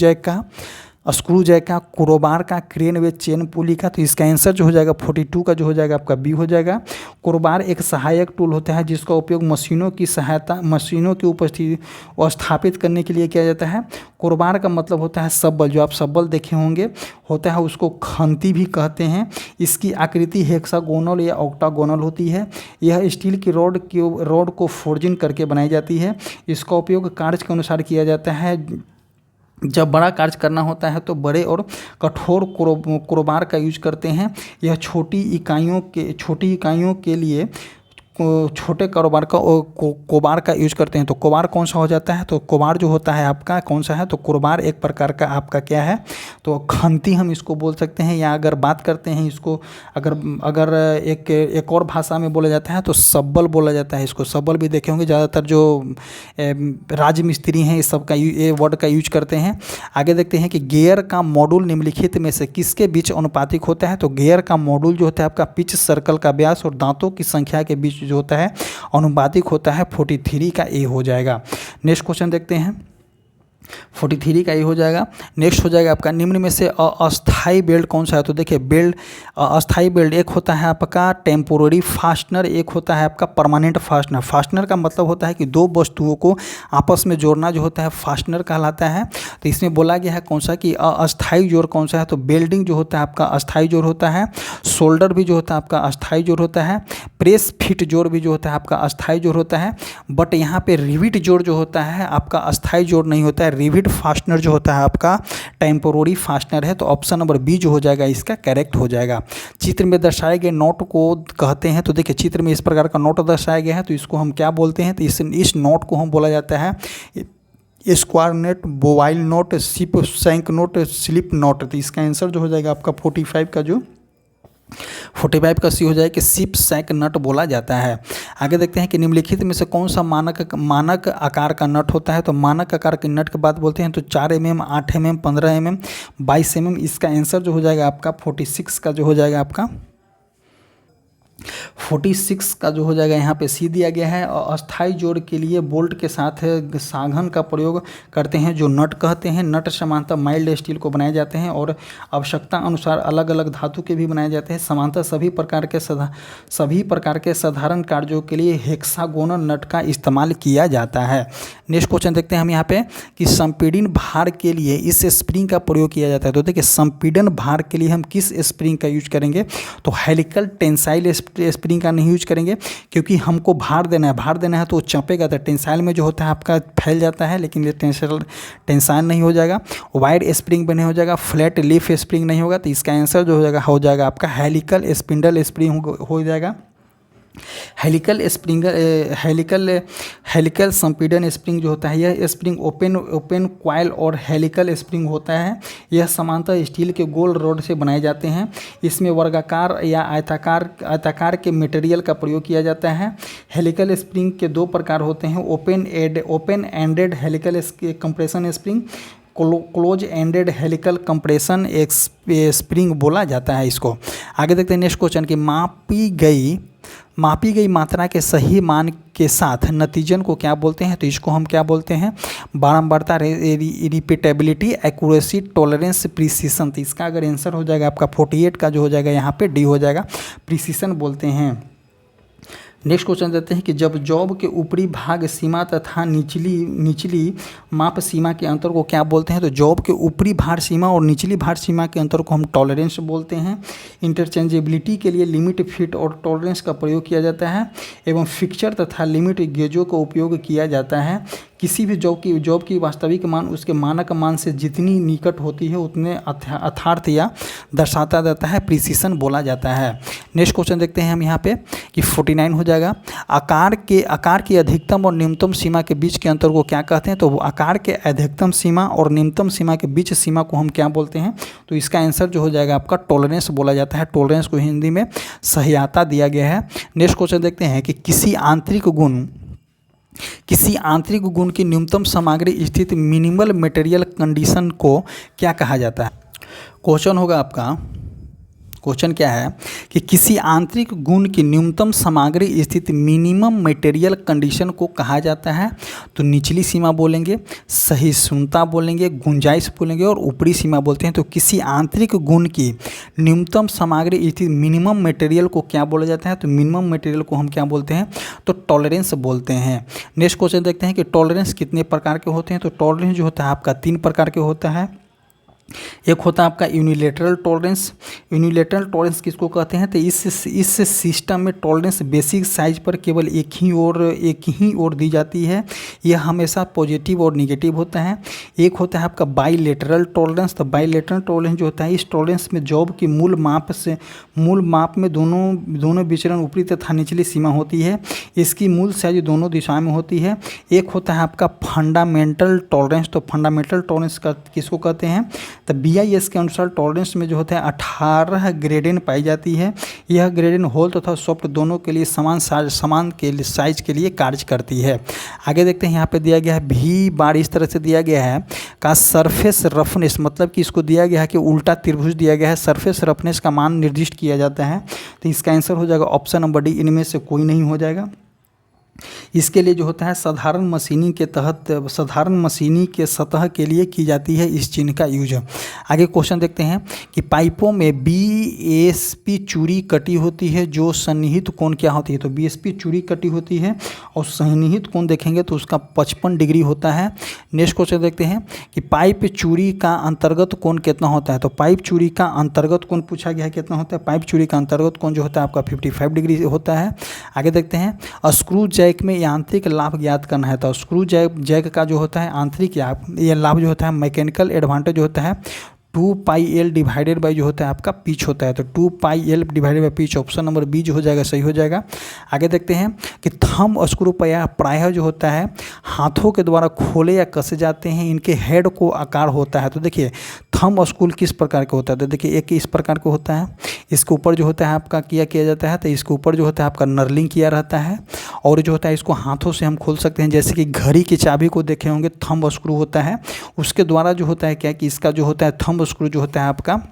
जैक का, क्रोबार का, क्रेन व चेन पुली का। तो इसका आंसर जो हो जाएगा 42 का जो हो जाएगा आपका बी हो जाएगा। क्रोबार एक सहायक टूल होता है, जिसका उपयोग मशीनों की उपस्थिति स्थापित करने के लिए किया जाता है। क्रोबार का मतलब होता है सब्बल, जो आप सब्बल देखे होंगे होता है, उसको खंती भी कहते हैं। इसकी आकृति हेक्सागोनल या ऑक्टागोनल होती है। यह स्टील की रॉड को फोर्जिंग करके बनाई जाती है। इसका उपयोग कार्य के अनुसार किया जाता है। जब बड़ा कार्य करना होता है तो बड़े और कठोर क्रोबार का यूज करते हैं। यह छोटी इकाइयों के लिए छोटे कारोबार का कोबार का यूज करते हैं। तो कोबार कौन सा हो जाता है, तो कोबार जो होता है आपका कौन सा है, तो कोबार एक प्रकार का आपका क्या है, तो खंती हम इसको बोल सकते हैं, या अगर बात करते हैं इसको अगर अगर एक और भाषा में बोला जाता है तो सब्बल बोला जाता है इसको। सब्बल भी देखे होंगे, ज़्यादातर जो राजमिस्त्री हैं इस सब का ये वर्ड का यूज करते हैं। आगे देखते हैं कि गियर का मॉड्यूल निम्नलिखित में से किसके बीच अनुपातिक होता है। तो गियर का मॉड्यूल जो होता है आपका पिच सर्कल का व्यास और दांतों की संख्या के बीच जो होता है अनुपातिक होता है। 43 का ए हो जाएगा। नेक्स्ट क्वेश्चन देखते हैं, 43 का ये हो जाएगा। नेक्स्ट हो जाएगा आपका निम्न में से अस्थाई बेल्ट कौन सा है। तो देखिए बेल्ट, अस्थाई बेल्ट एक होता है आपका टेम्पोररी फास्टनर, एक होता है आपका परमानेंट फास्टनर। फास्टनर का मतलब होता है कि दो वस्तुओं को आपस में जोड़ना जो होता है फास्टनर कहलाता है। तो इसमें बोला गया है कौन सा कि अस्थाई जोड़ कौन सा है। तो बेल्डिंग जो होता है आपका अस्थाई जोड़ होता है, शोल्डर भी जो होता है आपका अस्थाई जोड़ होता है, प्रेस फिट जोड़ भी जो होता है आपका अस्थाई जोड़ होता है। बट यहाँ पे रिविट जोड़ जो होता है आपका अस्थाई जोड़ नहीं होता है, रिविट फास्टनर जो होता है आपका टेम्पोररी फास्टनर है। तो ऑप्शन नंबर बी जो हो जाएगा इसका करेक्ट हो जाएगा। चित्र में दर्शाए गए नोट को कहते हैं। तो देखिए चित्र में इस प्रकार का नोट दर्शाया गया है, तो इसको हम क्या बोलते हैं, तो इस नोट को हम बोला जाता है square knot, bowline knot, sheepshank knot, slip knot. तो इसका आंसर जो हो जाएगा आपका 45 का जो 45 का सी हो जाए कि सिप सैक नट बोला जाता है। आगे देखते हैं कि निम्नलिखित में से कौन सा मानक आकार का नट होता है। तो मानक आकार के नट की बात बोलते हैं तो 4 mm, 8 mm, 15 mm, 22 mm। इसका आंसर जो हो जाएगा आपका 46 का जो हो जाएगा आपका 46 का जो हो जाएगा यहाँ पे सी दिया गया है। और अस्थाई जोड़ के लिए बोल्ट के साथ सांघन का प्रयोग करते हैं जो नट कहते हैं। नट समानतः माइल्ड स्टील को बनाए जाते हैं और आवश्यकता अनुसार अलग अलग धातु के भी बनाए जाते हैं। समानतः सभी प्रकार के साधारण कार्यों के लिए हेक्सागोनल नट का इस्तेमाल किया जाता है। नेक्स्ट क्वेश्चन देखते हैं हम यहाँ पे कि संपीड़न भार के लिए इस स्प्रिंग का प्रयोग किया जाता है। तो देखिए संपीड़न भार के लिए हम किस स्प्रिंग का यूज करेंगे, तो हेलिकल टेंसाइल स्प्रिंग का नहीं यूज करेंगे, क्योंकि हमको भार देना है तो चपेगा। तो टेंसाइल में जो होता है आपका फैल जाता है, लेकिन ये टेंसाइल नहीं हो जाएगा। वाइड स्प्रिंग बने हो जाएगा, फ्लैट लीफ स्प्रिंग नहीं होगा। तो इसका आंसर जो हो जाएगा आपका हेलिकल स्पिंडल स्प्रिंग हो जाएगा। हेलिकल संपीड़न स्प्रिंग जो होता है यह स्प्रिंग ओपन क्वाइल और हेलिकल स्प्रिंग होता है। यह समांतर स्टील के गोल रोड से बनाए जाते हैं। इसमें वर्गाकार या आयताकार के मटेरियल का प्रयोग किया जाता है। हेलिकल स्प्रिंग के दो प्रकार होते हैं, open ended helical compression spring, close ended helical compression spring बोला जाता है इसको। आगे देखते हैं नेक्स्ट क्वेश्चन कि मापी गई मात्रा के सही मान के साथ नतीजन को क्या बोलते हैं। तो इसको हम क्या बोलते हैं, बारंबारता, रिपीटेबिलिटी, एक्यूरेसी, टॉलरेंस, प्रिसीशन। तो इसका अगर आंसर हो जाएगा आपका 48 का जो हो जाएगा यहाँ पे डी हो जाएगा, प्रिसीशन बोलते हैं। नेक्स्ट क्वेश्चन देते हैं कि जब जॉब के ऊपरी भाग सीमा तथा निचली माप सीमा के अंतर को क्या बोलते हैं। तो जॉब के ऊपरी भार सीमा और निचली भार सीमा के अंतर को हम टॉलरेंस बोलते हैं। इंटरचेंजेबिलिटी के लिए लिमिट, फिट और टॉलरेंस का प्रयोग किया जाता है एवं फिक्चर तथा लिमिट गेजों का उपयोग किया जाता है। किसी भी जॉब की वास्तविक मान उसके मानक मान से जितनी निकट होती है उतने अर्थार्थ या दर्शाता जाता है, प्रिसीशन बोला जाता है। नेक्स्ट क्वेश्चन देखते हैं हम यहाँ पे कि 49 हो जाएगा। आकार की अधिकतम और न्यूनतम सीमा के बीच के अंतर को क्या कहते हैं। तो आकार के अधिकतम सीमा और न्यूनतम सीमा के बीच सीमा को हम क्या बोलते हैं। तो इसका आंसर जो हो जाएगा आपका टॉलरेंस बोला जाता है। टॉलरेंस को हिंदी में सहायता दिया गया है। नेक्स्ट क्वेश्चन देखते हैं कि किसी आंतरिक गुण की न्यूनतम सामग्री स्थित मिनिमल मटेरियल कंडीशन को क्या कहा जाता है। क्वेश्चन होगा आपका, क्वेश्चन क्या है कि किसी आंतरिक गुण की न्यूनतम सामग्री स्थित मिनिमम मटेरियल कंडीशन को कहा जाता है। तो निचली सीमा बोलेंगे, सहिष्णुता बोलेंगे, गुंजाइश बोलेंगे और ऊपरी सीमा बोलते हैं। तो किसी आंतरिक गुण की न्यूनतम सामग्री स्थित मिनिमम मटेरियल को क्या बोला जाता है। तो मिनिमम मटेरियल को हम क्या बोलते हैं, तो टॉलरेंस बोलते हैं। नेक्स्ट क्वेश्चन देखते हैं कि टॉलरेंस कितने प्रकार के होते हैं। तो टॉलरेंस जो होता है आपका 3 प्रकार के होता है। एक होता है आपका यूनिलेटरल टॉलरेंस। यूनिलेटरल टॉलरेंस किसको कहते हैं? तो इस सिस्टम में टॉलरेंस बेसिक साइज पर केवल एक ही ओर दी जाती है। यह हमेशा पॉजिटिव और निगेटिव होता है। एक होता है आपका बाईलेटरल टॉलरेंस। तो बाईलेटरल टॉलरेंस जो होता है, इस टॉलरेंस में जॉब की मूल माप में दोनों विचरण ऊपरी तथा निचली सीमा होती है। इसकी मूल साइज दोनों दिशाओं में होती है। एक होता है आपका फंडामेंटल टॉलरेंस। तो फंडामेंटल टॉलरेंस का किसको कहते हैं? तो BIS के अनुसार टॉलरेंस में जो होता है 18 ग्रेडेन पाई जाती है। यह ग्रेडेन होल तथा सॉफ्ट दोनों के लिए समान साइज के लिए कार्य करती है। आगे देखते हैं, यहाँ पे दिया गया है V बार, इस तरह से दिया गया है का सरफेस रफनेस, मतलब कि इसको दिया गया है कि उल्टा त्रिभुज दिया गया है, सरफेस रफनेस का मान निर्दिष्ट किया जाता है। तो इसका आंसर हो जाएगा ऑप्शन नंबर डी, इनमें से कोई नहीं हो जाएगा। इसके लिए जो होता है साधारण मशीनिंग के सतह के लिए की जाती है इस चिन्ह का यूज। आगे क्वेश्चन देखते हैं कि पाइपों में BSP चूड़ी कटी होती है जो सन्निहित कोण क्या होती है? तो BSP चूड़ी कटी होती है और सन्निहित कोण देखेंगे तो उसका 55 डिग्री होता है। नेक्स्ट क्वेश्चन देखते हैं कि पाइप चूड़ी का अंतर्गत कोण कितना होता है? तो पाइप चूड़ी का अंतर्गत कोण पूछा गया है, कितना होता है? पाइप चूड़ी का अंतर्गत कोण जो होता है आपका 55 डिग्री होता है। आगे देखते हैं, स्क्रू जैक में यांत्रिक लाभ ज्ञात करना है। तो स्क्रू जैक का जो होता है आंतरिक ये लाभ जो होता है, मैकेनिकल एडवांटेज होता है 2πL डिवाइडेड बाई जो होता है आपका पिच होता है। तो 2πL divided by pitch, option number B जो हो जाएगा सही हो जाएगा। आगे देखते हैं कि थंब स्क्रू प्रायः जो होता है हाथों के द्वारा खोले या कसे जाते हैं। इनके हेड को आकार होता है। तो देखिए थंब स्क्रू किस प्रकार का होता है? तो देखिए एक इस प्रकार का होता है, इसके ऊपर जो होता है आपका किया जाता है, तो इसके ऊपर जो होता है आपका नर्लिंग किया रहता है, और जो होता है इसको हाथों से हम खोल सकते हैं। जैसे कि घड़ी की चाबी को देखे होंगे, थंब स्क्रू होता है, उसके द्वारा जो होता है क्या कि इसका जो होता है थंब स्क्रू जो होता है आपका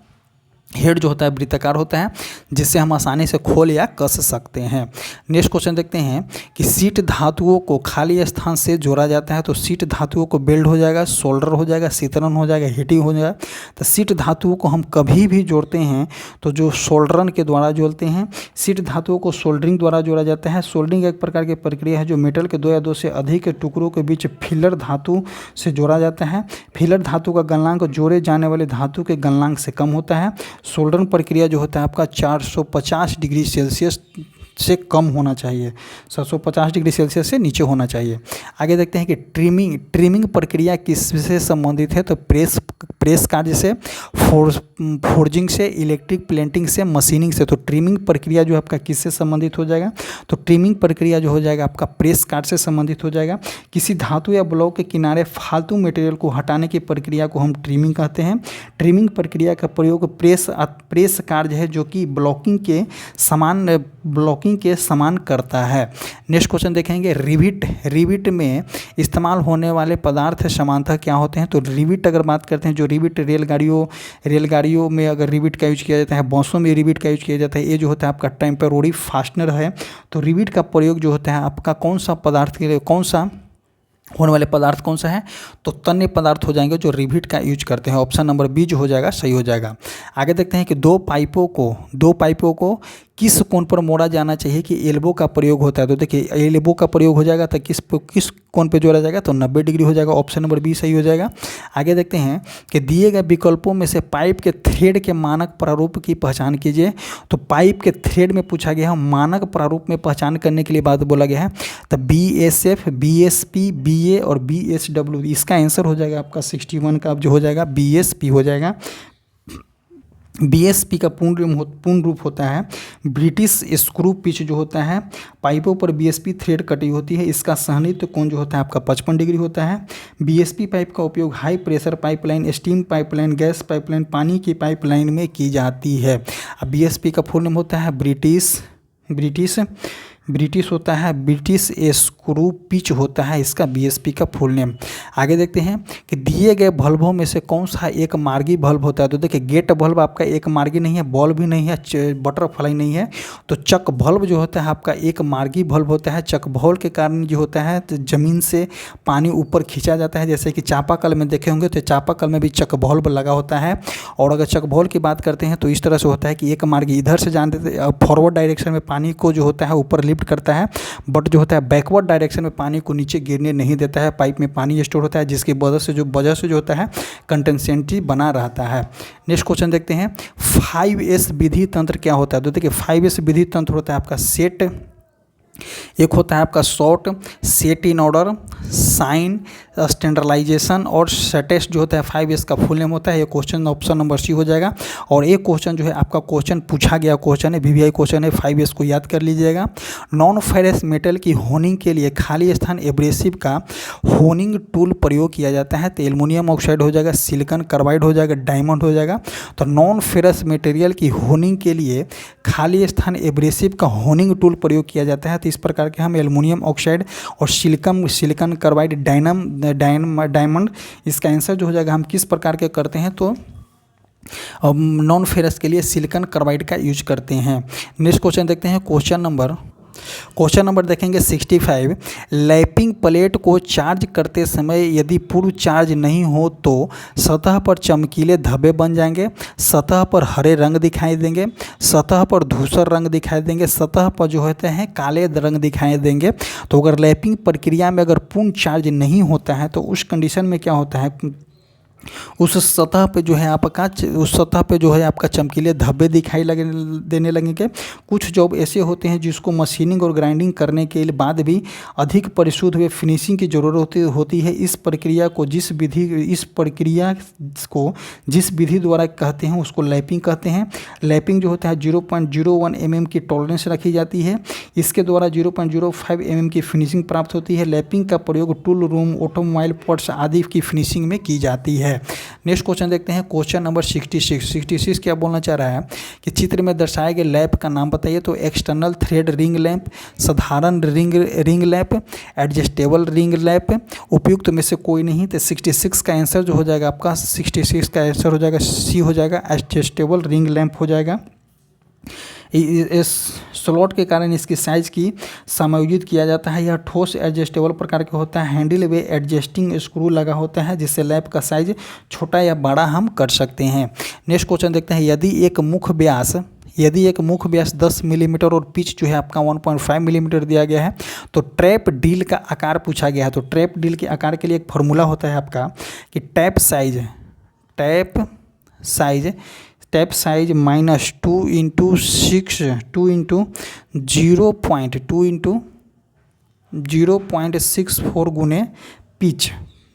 हेड जो होता है वृत्ताकार होता है, जिससे हम आसानी से खोल या कस सकते हैं। नेक्स्ट क्वेश्चन देखते हैं कि सीट धातुओं को खाली स्थान से जोड़ा जाता है। तो सीट धातुओं को बेल्ट हो जाएगा, सोल्डर हो जाएगा, सीतरन हो जाएगा, हीटिंग हो जाएगा। तो सीट धातुओं को हम कभी भी जोड़ते हैं तो जो सोल्डरन के द्वारा जोड़ते हैं। सीट धातुओं को सोल्डरिंग द्वारा जोड़ा जाता है। सोल्डरिंग एक प्रकार की प्रक्रिया है जो मेटल के 2 या 2 से अधिक टुकड़ों के बीच फिलर धातु से जोड़ा जाता है। फिलर धातु का गलनांक जोड़े जाने वाले धातु के गलनांक से कम होता है। सोल्डरिंग प्रक्रिया जो होता है आपका 450 डिग्री सेल्सियस से कम होना चाहिए, 750 डिग्री सेल्सियस से नीचे होना चाहिए। आगे देखते हैं कि ट्रिमिंग प्रक्रिया किससे संबंधित है? तो प्रेस कार्य से, फोर्जिंग से, इलेक्ट्रिक प्लेटिंग से, मशीनिंग से। तो ट्रिमिंग प्रक्रिया जो आपका किससे संबंधित हो जाएगा? तो ट्रिमिंग प्रक्रिया जो हो जाएगा आपका प्रेस कार्य से संबंधित हो जाएगा। किसी धातु या ब्लॉक के किनारे फालतू मटेरियल को हटाने की प्रक्रिया को हम ट्रिमिंग कहते हैं। ट्रिमिंग प्रक्रिया का प्रयोग प्रेस कार्य है जो कि ब्लॉकिंग के समान करता है। नेक्स्ट क्वेश्चन देखेंगे, रिविट में इस्तेमाल होने वाले पदार्थ सामान्यतः क्या होते हैं? तो रिविट अगर बात करते हैं, जो रिविट रेलगाड़ियों में अगर रिविट का यूज किया जाता है, बसों में रिविट का यूज किया जाता है। ये जो होता है आपका टेम्पररी फास्टनर है। तो रिविट का प्रयोग जो होता है आपका कौन सा पदार्थ के लिए, कौन सा होने वाले पदार्थ कौन सा है? तो तन्य पदार्थ हो जाएंगे जो रिविट का यूज करते हैं। ऑप्शन नंबर बी जो हो जाएगा सही हो जाएगा। आगे देखते हैं कि दो पाइपों को किस कोण पर मोड़ा जाना चाहिए कि एल्बो का प्रयोग होता है? तो देखिए एल्बो का प्रयोग हो जाएगा तो किस कोण पे जोड़ा जाएगा? तो 90 डिग्री हो जाएगा। ऑप्शन नंबर बी सही हो जाएगा। आगे देखते हैं कि दिए गए विकल्पों में से पाइप के थ्रेड के मानक प्रारूप की पहचान कीजिए। तो पाइप के थ्रेड में पूछा गया है, मानक प्रारूप में पहचान करने के लिए बात बोला गया है। तो BSF, BSP, BA और BSW, इसका आंसर हो जाएगा आपका 61 का जो हो जाएगा BSP हो जाएगा। BSP का पूर्ण रूप होता है ब्रिटिश स्क्रू पिच जो होता है। पाइपों पर BSP थ्रेड कटी होती है। इसका सन्निहित कोण जो होता है आपका 55 डिग्री होता है। BSP पाइप का उपयोग high pressure pipeline, steam pipeline, gas pipeline, पानी की पाइपलाइन में की जाती है। अब BSP का फुल नेम होता है ब्रिटिश होता है, ब्रिटिश स्क्रू पिच होता है इसका BSP का फुल नेम। आगे देखते हैं कि दिए गए बल्बों में से कौन सा एक मार्गी बल्ब होता है? तो देखिए गेट बल्ब आपका एक मार्गी नहीं है, बॉल भी नहीं है, बटरफ्लाई नहीं है। तो चक बल्ब जो होता है आपका एक मार्गी बल्ब होता है। चक बल्ब के कारण जो होता है तो ज़मीन से पानी ऊपर खींचा जाता है। जैसे कि चापाकल में देखे होंगे तो चापाकल में भी चक बल्ब लगा होता है। और अगर चक बल्ब की बात करते हैं तो इस तरह से होता है कि एक मार्गी इधर से जान देते, फॉरवर्ड डायरेक्शन में पानी को जो होता है ऊपर लिफ्ट करता है, बट जो होता है बैकवर्ड डायरेक्शन में पानी को नीचे गिरने नहीं देता है। पाइप में पानी स्टोर होता है, जिसकी वजह से जो होता है कंसिस्टेंसी बना रहता है। नेक्स्ट क्वेश्चन देखते हैं, 5S विधि तंत्र क्या होता है? तो देखिए 5S विधि तंत्र होता है आपका सेट, एक होता है आपका sort, set in order, shine, standardization और सेटेस्ट जो होता है 5S का फुल नेम होता है। ये क्वेश्चन ऑप्शन नंबर सी हो जाएगा। और एक क्वेश्चन जो है आपका क्वेश्चन पूछा गया क्वेश्चन है, VVI क्वेश्चन है, 5S को याद कर लीजिएगा। नॉन फेरस मेटल की होनिंग के लिए खाली स्थान एब्रेसिव का होनिंग टूल प्रयोग किया जाता है। तो एल्युमिनियम ऑक्साइड हो जाएगा, सिलिकॉन कार्बाइड हो जाएगा, डायमंड हो जाएगा। तो नॉन फेरस मटेरियल की होनिंग के लिए खाली स्थान एब्रेसिव का होनिंग टूल प्रयोग किया जाता है। तो इस प्रकार के हम एल्युमिनियम ऑक्साइड और सिलिकॉन कार्बाइड, डायमंड, इसका आंसर जो हो जाएगा हम किस प्रकार के करते हैं? तो नॉन फेरस के लिए सिलिकॉन कार्बाइड का यूज करते हैं। नेक्स्ट क्वेश्चन देखते हैं, क्वेश्चन नंबर देखेंगे 65। लैपिंग प्लेट को चार्ज करते समय यदि पूर्व चार्ज नहीं हो तो सतह पर चमकीले धब्बे बन जाएंगे, सतह पर हरे रंग दिखाई देंगे, सतह पर धूसर रंग दिखाई देंगे, सतह पर जो होते हैं काले रंग दिखाई देंगे। तो अगर लैपिंग प्रक्रिया में अगर पूर्ण चार्ज नहीं होता है तो उस कंडीशन में क्या होता है, उस सतह पे जो है आपका चमकीले धब्बे दिखाई देने लगेंगे। कुछ जॉब ऐसे होते हैं जिसको मशीनिंग और ग्राइंडिंग करने के बाद भी अधिक परिशुद्ध हुए फिनिशिंग की ज़रूरत होती है। इस प्रक्रिया को जिस विधि द्वारा कहते हैं उसको लैपिंग कहते हैं। लैपिंग जो होता है 0.01 mm की टॉलरेंस रखी जाती है, इसके द्वारा 0.05 mm की फिनिशिंग प्राप्त होती है। लैपिंग का प्रयोग टूल रूम, ऑटोमोबाइल पार्ट्स आदि की फिनिशिंग में की जाती है। नेक्स्ट क्वेश्चन देखते हैं, क्वेश्चन नंबर 66 क्या बोलना चाह रहा है कि चित्र में दर्शाए गए लैंप का नाम बताइए। तो एक्सटर्नल थ्रेड रिंग लैंप, साधारण ring lamp, adjustable ring lamp, उपयुक्त में से कोई नहीं। तो 66 का आंसर जो हो जाएगा आपका 66 का आंसर हो जाएगा सी हो जाएगा, एडजस्टेबल रिंग लैंप हो जाएगा। इस स्लॉट के कारण इसकी साइज की समायोजित किया जाता है। यह ठोस एडजस्टेबल प्रकार का होता है। हैंडल वे एडजस्टिंग स्क्रू लगा होता है जिससे लैंप का साइज छोटा या बड़ा हम कर सकते हैं। नेक्स्ट क्वेश्चन देखते हैं, यदि एक मुख्य व्यास 10 मिलीमीटर और पिच जो है आपका 1.5 मिलीमीटर दिया गया है तो ट्रैप डील का आकार पूछा गया है। तो ट्रैप डील के आकार के लिए एक फार्मूला होता है आपका कि टैप साइज -2 × 6 2 × 0.64 गुने पिच,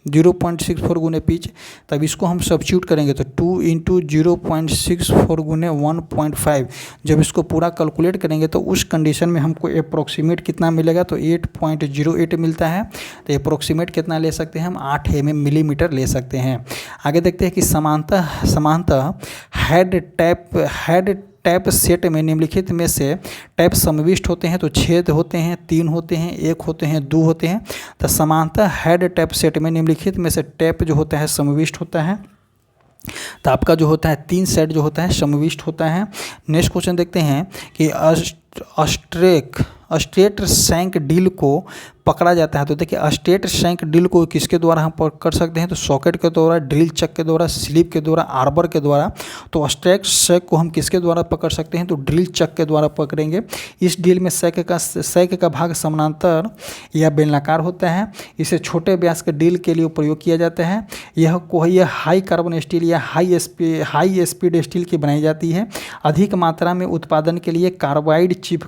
0.64 गुने पिच। तब इसको हम सब्स्टिट्यूट करेंगे तो 2 × 0.64 गुने 1.5। जब इसको पूरा कैलकुलेट करेंगे तो उस कंडीशन में हमको अप्रोक्सीमेट कितना मिलेगा? तो 8.08 मिलता है। तो अप्रोक्सीमेट कितना ले सकते हैं हम? 8 मिलीमीटर ले सकते हैं। आगे देखते हैं कि समानतः हेड टैप सेट में निम्नलिखित में से टैप समविष्ट होते हैं। तो 6 होते हैं, 3 होते हैं, 1 होते हैं, 2 होते हैं। तो समानतः हेड टैप सेट में निम्नलिखित में से टैप जो होता है समविष्ट होता है। तो आपका जो होता है 3 सेट जो होता है समविष्ट होता है। नेक्स्ट क्वेश्चन देखते हैं कि स्ट्रेट शैंक ड्रिल को पकड़ा जाता है। तो देखिए स्ट्रेट शैंक ड्रिल को किसके द्वारा हम कर सकते हैं? तो सॉकेट के द्वारा, ड्रिल चक के द्वारा, स्लिप के द्वारा, आर्बर के द्वारा। तो स्ट्रेट शैंक को हम किसके द्वारा पकड़ सकते हैं? तो ड्रिल चक के द्वारा पकड़ेंगे। इस ड्रिल में शैंक का भाग समानांतर या बेलनाकार होता है। इसे छोटे व्यास के ड्रिल के लिए प्रयोग किया जाता है। यह हाई कार्बन स्टील या हाई स्पीड स्टील की बनाई जाती है। अधिक मात्रा में उत्पादन के लिए कार्बाइड चिप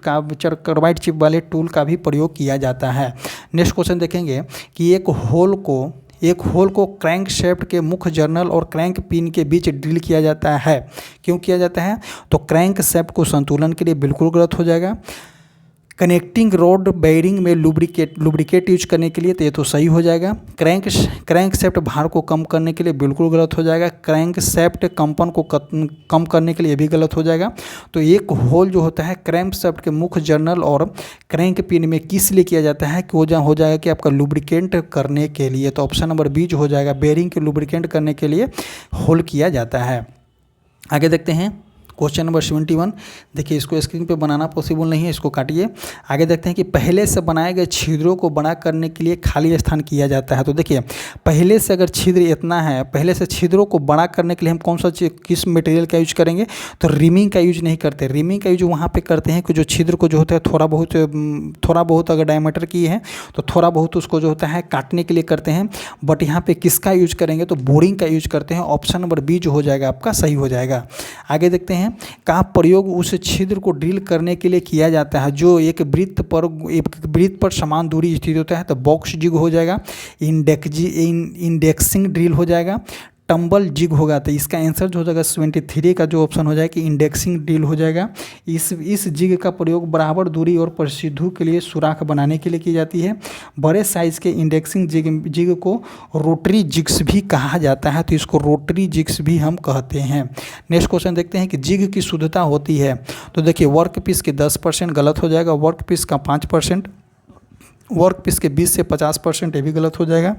वाले टूल का भी प्रयोग किया जाता है। नेक्स्ट क्वेश्चन देखेंगे कि एक होल को क्रैंक शेफ्ट के मुख्य जर्नल और क्रैंक पिन के बीच ड्रिल किया जाता है। क्यों किया जाता है? तो क्रैंक शेफ्ट को संतुलन के लिए बिल्कुल गलत हो जाएगा। कनेक्टिंग रोड बेयरिंग में लुब्रिकेट यूज करने के लिए तो ये तो सही हो जाएगा। क्रैंक शेफ्ट भार को कम करने के लिए बिल्कुल गलत हो जाएगा। क्रैंक शेफ्ट कंपन को कम करने के लिए भी गलत हो जाएगा। तो एक होल जो होता है क्रैंक शेफ्ट के मुख्य जर्नल और क्रैंक पिन में किस लिए किया जाता है? कि हो जाएगा कि आपका लुब्रिकेंट करने के लिए। तो ऑप्शन नंबर बी जो हो जाएगा, बेयरिंग के लुब्रिकेंट करने के लिए होल किया जाता है। आगे देखते हैं क्वेश्चन नंबर 71 देखिए, इसको स्क्रीन पे बनाना पॉसिबल नहीं है, इसको काटिए। आगे देखते हैं कि पहले से बनाए गए छिद्रों को बड़ा करने के लिए खाली स्थान किया जाता है। तो देखिए, पहले से अगर छिद्र इतना है, पहले से छिद्रों को बड़ा करने के लिए हम कौन सा किस मटेरियल का यूज करेंगे, तो रिमिंग का यूज नहीं करते। रिमिंग का यूज वहाँ पे करते हैं कि जो छिद्र को जो होता है थोड़ा बहुत अगर डायमीटर की है तो थोड़ा बहुत उसको जो होता है काटने के लिए करते हैं। बट यहाँ पे किसका यूज करेंगे, तो बोरिंग का यूज करते हैं। ऑप्शन नंबर बी जो हो जाएगा आपका सही हो जाएगा। आगे देखते हैं, का प्रयोग उस छिद्र को ड्रिल करने के लिए किया जाता है जो एक वृत्त पर समान दूरी स्थित होता है, तो बॉक्स जिग हो जाएगा। इंडेक्सिंग ड्रिल हो जाएगा। टम्बल जिग होगा, तो इसका आंसर जो हो जाएगा 73 का जो ऑप्शन हो जाएगा कि इंडेक्सिंग ड्रिल हो जाएगा। इस जिग का प्रयोग बराबर दूरी और परिशुद्धि के लिए सुराख बनाने के लिए की जाती है। बड़े साइज के इंडेक्सिंग जिग को रोटरी जिग्स भी कहा जाता है, तो इसको रोटरी जिग्स भी हम कहते हैं। नेक्स्ट क्वेश्चन देखते हैं कि जिग की शुद्धता होती है। तो देखिए, वर्क पीस के 10% गलत हो जाएगा, वर्क पीस का 5%, वर्क पीस के 20 से 50% ये भी गलत हो जाएगा।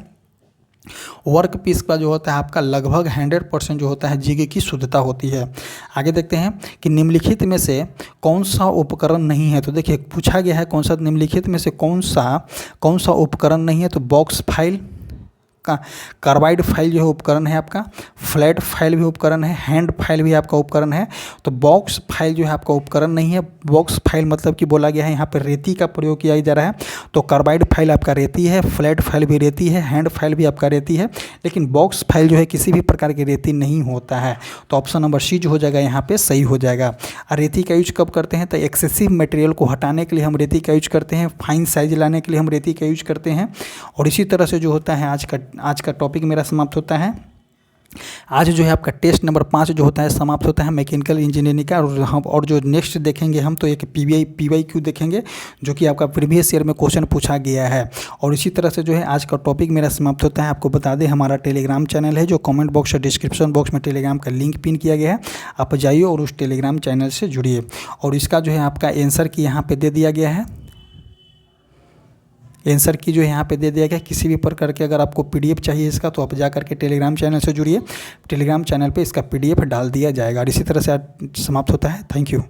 वर्क पीस का जो होता है आपका लगभग 100% जो होता है जिग की शुद्धता होती है। आगे देखते हैं कि निम्नलिखित में से कौन सा उपकरण नहीं है। तो देखिए, पूछा गया है कौन सा निम्नलिखित में से कौन सा उपकरण नहीं है, तो बॉक्स फाइल का कार्बाइड फाइल जो है उपकरण है आपका, फ्लैट फाइल भी उपकरण है, हैंड फाइल भी आपका उपकरण है। तो बॉक्स फाइल जो है आपका उपकरण नहीं है। बॉक्स फाइल मतलब कि बोला गया है यहाँ पर रेती का प्रयोग किया जा रहा है, तो कार्बाइड फाइल आपका रेती है, फ्लैट फाइल भी रेती है, हैंड फाइल भी आपका रेती है, लेकिन बॉक्स फाइल जो है किसी भी प्रकार की रेती नहीं होता है। तो ऑप्शन नंबर सी जो हो जाएगा यहाँ पे सही हो जाएगा। और रेती का यूज कब करते हैं, तो एक्सेसिव मटेरियल को हटाने के लिए हम रेती का यूज करते हैं, फाइन साइज लाने के लिए हम रेती का यूज करते हैं। और इसी तरह से जो होता है आज का टॉपिक मेरा समाप्त होता है। आज जो है आपका टेस्ट नंबर 5 जो होता है समाप्त होता है मैकेनिकल इंजीनियरिंग का। और जो नेक्स्ट देखेंगे हम, तो एक PYQ देखेंगे जो कि आपका प्रीवियस ईयर में क्वेश्चन पूछा गया है। और इसी तरह से जो है आज का टॉपिक मेरा समाप्त होता है। आपको बता दें, हमारा टेलीग्राम चैनल है जो कमेंट बॉक्स और डिस्क्रिप्शन बॉक्स में टेलीग्राम का लिंक पिन किया गया है, आप जाइए और उस टेलीग्राम चैनल से जुड़िए। और इसका जो है आपका आंसर की यहाँ पर दे दिया गया है, आंसर की जो है यहाँ पे दे दिया गया। किसी भी प्रकार के अगर आपको PDF चाहिए इसका, तो आप जा करके टेलीग्राम चैनल से जुड़िए, टेलीग्राम चैनल पे इसका PDF डाल दिया जाएगा। और इसी तरह से आज समाप्त होता है। Thank you.